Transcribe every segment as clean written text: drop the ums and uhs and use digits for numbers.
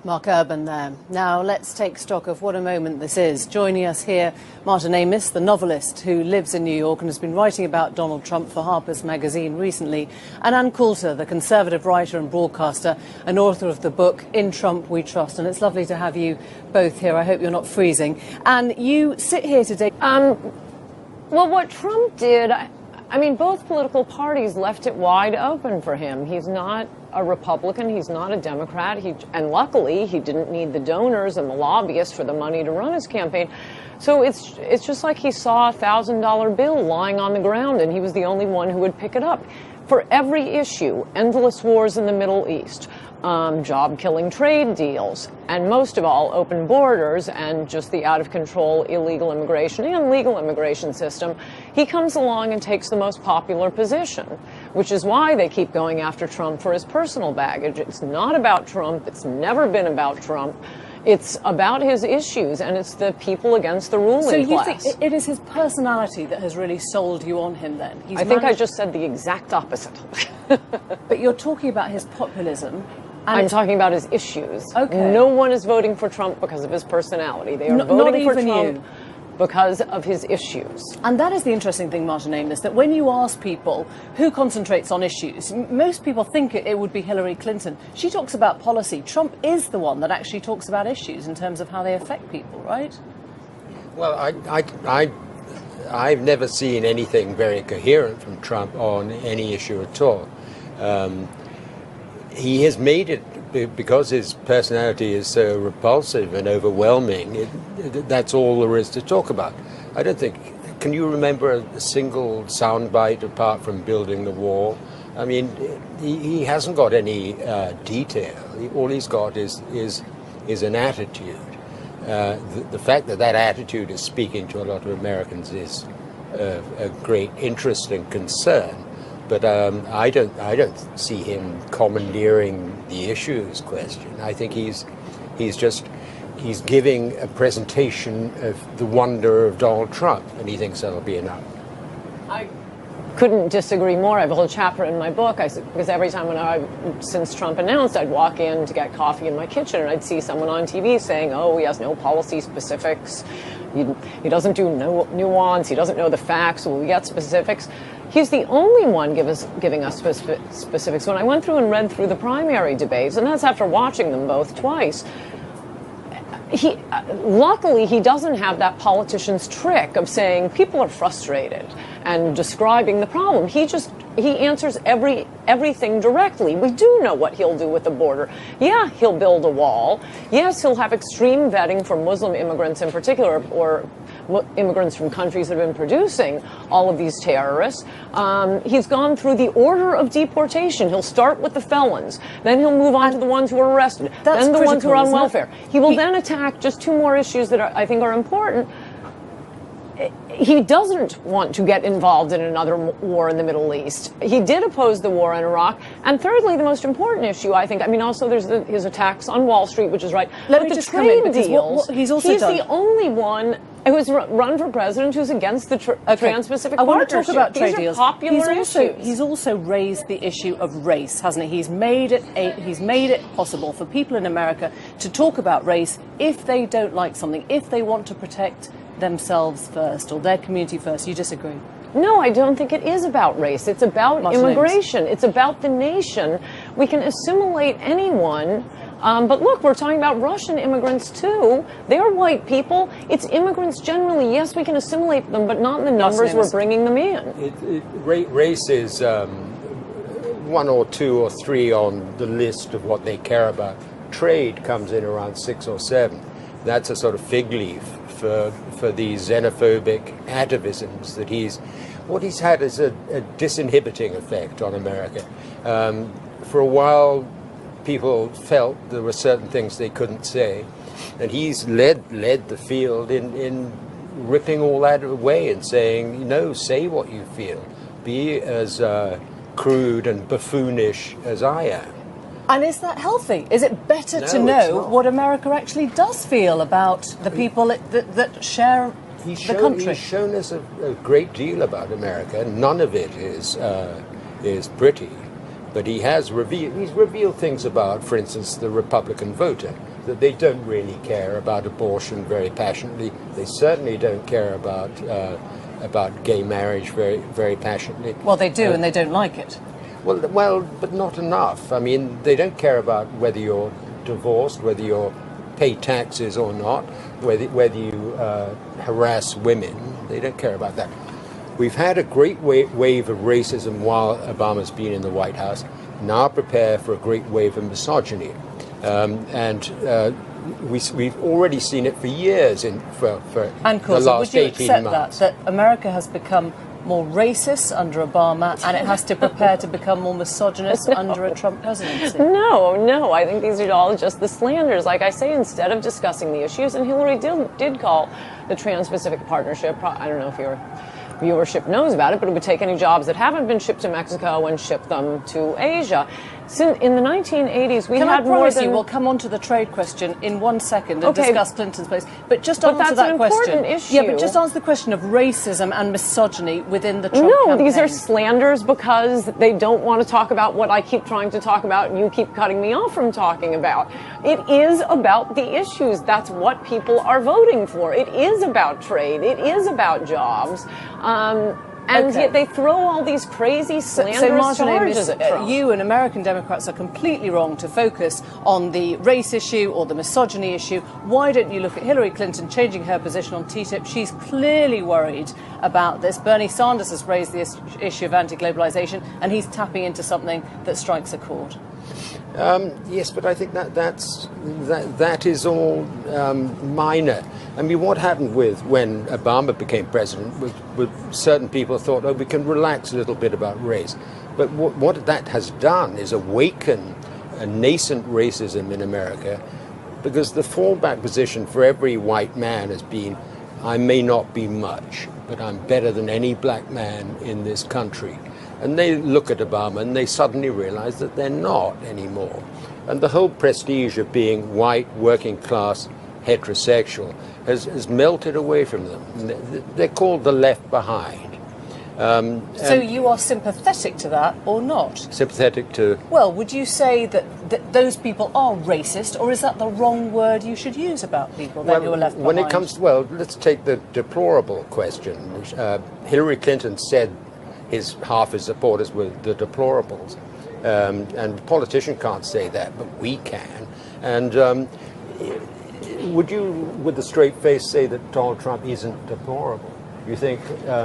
Mark Urban there. Now let's take stock of what a moment this is. Joining us here, Martin Amis, the novelist who lives in New York and has been writing about Donald Trump for Harper's Magazine recently, and Ann Coulter, the conservative writer and broadcaster and author of the book In Trump We Trust. And it's lovely to have you both here. I hope you're not freezing. And you sit here today. Well, what Trump did, I mean, both political parties left it wide open for him. He's not a Republican. He's not a Democrat. And luckily, he didn't need the donors and the lobbyists for the money to run his campaign. So it's just like he saw a $1,000 bill lying on the ground, and he was the only one who would pick it up. For every issue, endless wars in the Middle East, job-killing trade deals, and most of all, open borders and just the out-of-control illegal immigration and legal immigration system, he comes along and takes the most popular position, which is why they keep going after Trump for his personal baggage. It's not about Trump. It's never been about Trump. It's about his issues, and it's the people against the ruling class. So you think it is his personality that has really sold you on him, then? I think I just said the exact opposite. But you're talking about his populism. I'm talking about his issues. Okay. No one is voting for Trump because of his personality. They are voting for Trump you. Because of his issues. And that is the interesting thing, Martin Amis, that when you ask people who concentrates on issues, most people think it would be Hillary Clinton. She talks about policy. Trump is the one that actually talks about issues in terms of how they affect people, right? Well, I've never seen anything very coherent from Trump on any issue at all. He has made it, because his personality is so repulsive and overwhelming, that's all there is to talk about. I don't think, can you remember a single soundbite apart from building the wall? I mean, he hasn't got any detail. All he's got is an attitude. The fact that that attitude is speaking to a lot of Americans is a great interest and concern. But I don't see him commandeering the issues question. I think he's giving a presentation of the wonder of Donald Trump, and he thinks that'll be enough. I couldn't disagree more. I have a whole chapter in my book because every time since Trump announced, I'd walk in to get coffee in my kitchen and I'd see someone on TV saying, "Oh, he has no policy specifics. He doesn't do no nuance. He doesn't know the facts. Will we get specifics?" He's the only one giving us specifics. When I went through and read through the primary debates, and that's after watching them both twice, luckily he doesn't have that politician's trick of saying people are frustrated and describing the problem. He answers everything directly. We do know what he'll do with the border. Yeah, he'll build a wall. Yes, he'll have extreme vetting for Muslim immigrants in particular, or immigrants from countries that have been producing all of these terrorists. He's gone through the order of deportation. He'll start with the felons, then he'll move on to the ones who are arrested, then the ones who are on welfare. He will then attack just two more issues that I think are important. He doesn't want to get involved in another war in the Middle East. He did oppose the war in Iraq. And thirdly, the most important issue, I think, I mean, also there's his attacks on Wall Street, which is right. Let me just come in, because he's the only one who's run for president who's against the Trans-Pacific Partnership. I want to talk about trade deals. Popular he's also raised the issue of race, hasn't he? He's made it possible for people in America to talk about race if they don't like something, if they want to protect themselves first or their community first. You disagree? No, I don't think it is about race. It's about immigration. It's about the nation. We can assimilate anyone. But look, we're talking about Russian immigrants, too. They're white people. It's immigrants generally. Yes, we can assimilate them, but not in the numbers we're bringing them in. Race is one or two or three on the list of what they care about. Trade comes in around 6 or 7. That's a sort of fig leaf for these xenophobic atavisms that what he's had is a disinhibiting effect on America. For a while, people felt there were certain things they couldn't say, and he's led the field in ripping all that away and saying, no, say what you feel. Be as crude and buffoonish as I am. And is that healthy? Is it better to know what America actually does feel about the people that share the country? He's shown us a great deal about America. None of it is pretty. But he's revealed things about, for instance, the Republican voter, that they don't really care about abortion very passionately. They certainly don't care about gay marriage very, very passionately. Well, they do, and they don't like it. Well, but not enough. I mean, they don't care about whether you're divorced, whether you pay taxes or not, whether you harass women. They don't care about that. We've had a great wave of racism while Obama's been in the White House. Now prepare for a great wave of misogyny. We've already seen it for years for and the last 18 months. Would you accept that America has become more racist under Obama and it has to prepare to become more misogynist under a Trump presidency? No. I think these are all just the slanders. Like I say, instead of discussing the issues, and Hillary did call the Trans-Pacific Partnership, I don't know if your viewership knows about it, but it would take any jobs that haven't been shipped to Mexico and ship them to Asia. In the 1980s, we had more than... We'll come on to the trade question in 1 second and discuss Clinton's place. But just answer that question. Issue. Yeah, but just answer the question of racism and misogyny within the Trump campaign. No, these are slanders because they don't want to talk about what I keep trying to talk about and you keep cutting me off from talking about. It is about the issues. That's what people are voting for. It is about trade. It is about jobs. And yet they throw all these crazy slanderous charges at Trump. You and American Democrats are completely wrong to focus on the race issue or the misogyny issue. Why don't you look at Hillary Clinton changing her position on TTIP? She's clearly worried about this. Bernie Sanders has raised the issue of anti-globalization, and he's tapping into something that strikes a chord. Yes, but I think that is all minor. I mean, what happened when Obama became president was certain people thought, oh, we can relax a little bit about race. But what that has done is awaken a nascent racism in America, because the fallback position for every white man has been, I may not be much, but I'm better than any black man in this country. And they look at Obama and they suddenly realize that they're not anymore. And the whole prestige of being white, working class, heterosexual has melted away from them. They're called the left behind. So you are sympathetic to that or not? Sympathetic to... Well, would you say that those people are racist, or is that the wrong word you should use about people who are left behind? When it comes to, let's take the deplorable question. Hillary Clinton said half his supporters were the deplorables. And the politician can't say that, but we can. And would you, with a straight face, say that Donald Trump isn't deplorable? You think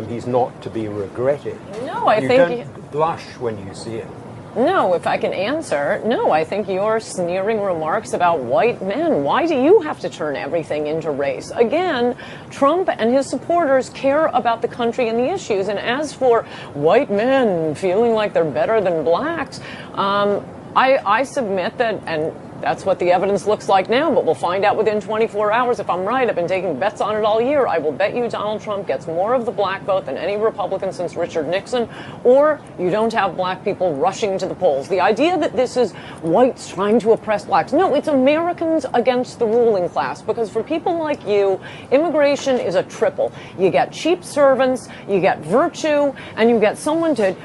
he's not to be regretted? No, I think... You don't blush when you see him. No, if I can answer, no, I think your sneering remarks about white men, why do you have to turn everything into race? Again, Trump and his supporters care about the country and the issues. And as for white men feeling like they're better than blacks, I submit that, and that's what the evidence looks like now, but we'll find out within 24 hours if I'm right. I've been taking bets on it all year. I will bet you Donald Trump gets more of the black vote than any Republican since Richard Nixon, or you don't have black people rushing to the polls. The idea that this is whites trying to oppress blacks, no, it's Americans against the ruling class, because for people like you, immigration is a triple. You get cheap servants, you get virtue, and you get someone to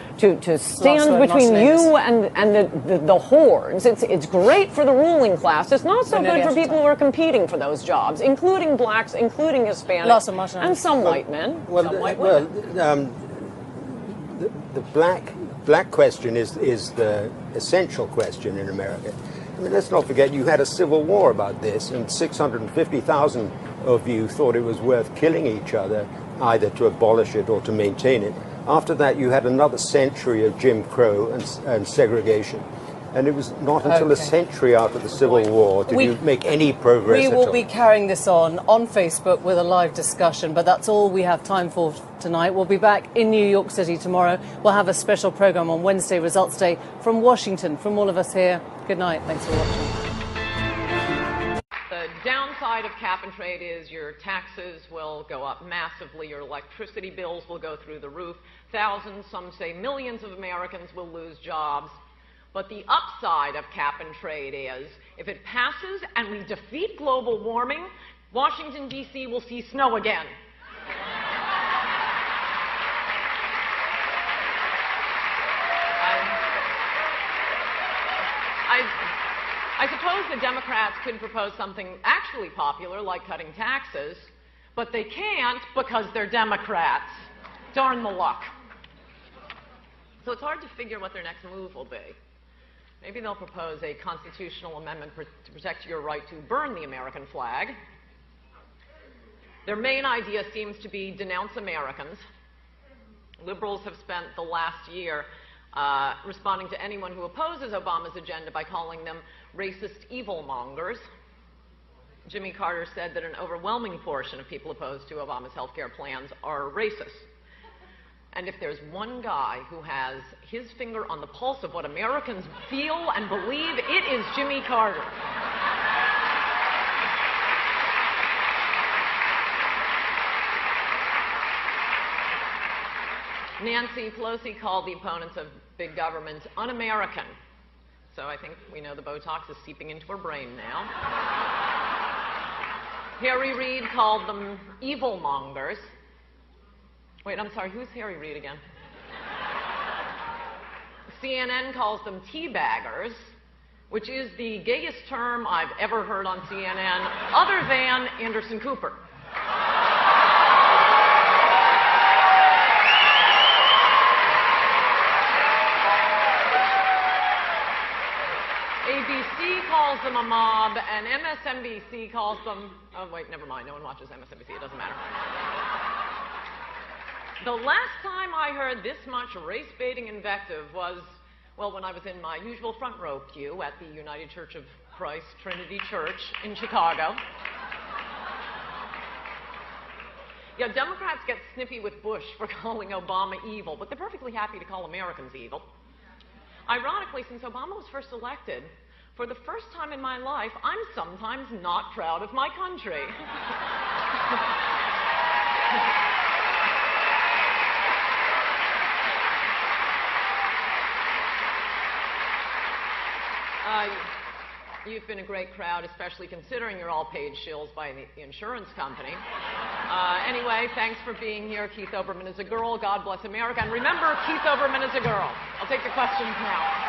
stand between you and the hordes. It's great for the ruling class. It's not so good for people who are competing for those jobs, including blacks, including Hispanics, and some white men. The black question is the essential question in America. I mean, let's not forget you had a civil war about this, and 650,000 of you thought it was worth killing each other, either to abolish it or to maintain it. After that, you had another century of Jim Crow and segregation. And it was not until a century after the Civil War did you make any progress at all. We will be carrying this on Facebook with a live discussion, but that's all we have time for tonight. We'll be back in New York City tomorrow. We'll have a special program on Wednesday, Results Day, from Washington. From all of us here, good night. Thanks for watching. The downside of cap and trade is your taxes will go up massively, your electricity bills will go through the roof, thousands, some say millions of Americans will lose jobs. But the upside of cap and trade is, if it passes and we defeat global warming, Washington, D.C. will see snow again. I suppose the Democrats could propose something actually popular, like cutting taxes, but they can't because they're Democrats. Darn the luck. So it's hard to figure what their next move will be. Maybe they'll propose a constitutional amendment to protect your right to burn the American flag. Their main idea seems to be denounce Americans. Liberals have spent the last year responding to anyone who opposes Obama's agenda by calling them racist evilmongers. Jimmy Carter said that an overwhelming portion of people opposed to Obama's health care plans are racist. And if there's one guy who has his finger on the pulse of what Americans feel and believe, it is Jimmy Carter. Nancy Pelosi called the opponents of big government un-American. So I think we know the Botox is seeping into her brain now. Harry Reid called them evilmongers. Wait, I'm sorry, who's Harry Reid again? CNN calls them teabaggers, which is the gayest term I've ever heard on CNN, other than Anderson Cooper. ABC calls them a mob, and MSNBC calls them... Oh, wait, never mind. No one watches MSNBC. It doesn't matter. The last time I heard this much race-baiting invective was, well, when I was in my usual front row pew at the United Church of Christ Trinity Church in Chicago. Yeah, Democrats get snippy with Bush for calling Obama evil, but they're perfectly happy to call Americans evil. Ironically, since Obama was first elected, for the first time in my life, I'm sometimes not proud of my country. You've been a great crowd, especially considering you're all paid shills by the insurance company. Anyway, thanks for being here. Keith Olbermann is a girl. God bless America. And remember, Keith Olbermann is a girl. I'll take your questions now.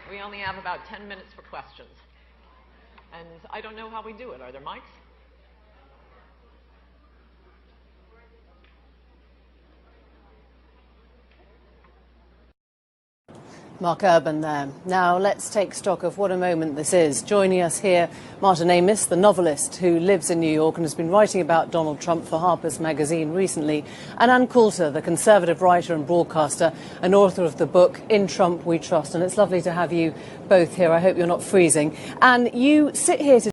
We only have about 10 minutes for questions. And I don't know how we do it. Are there mics? Mark Urban there. Now let's take stock of what a moment this is. Joining us here, Martin Amis, the novelist who lives in New York and has been writing about Donald Trump for Harper's Magazine recently, and Ann Coulter, the conservative writer and broadcaster and author of the book In Trump We Trust. And it's lovely to have you both here. I hope you're not freezing. And you sit here today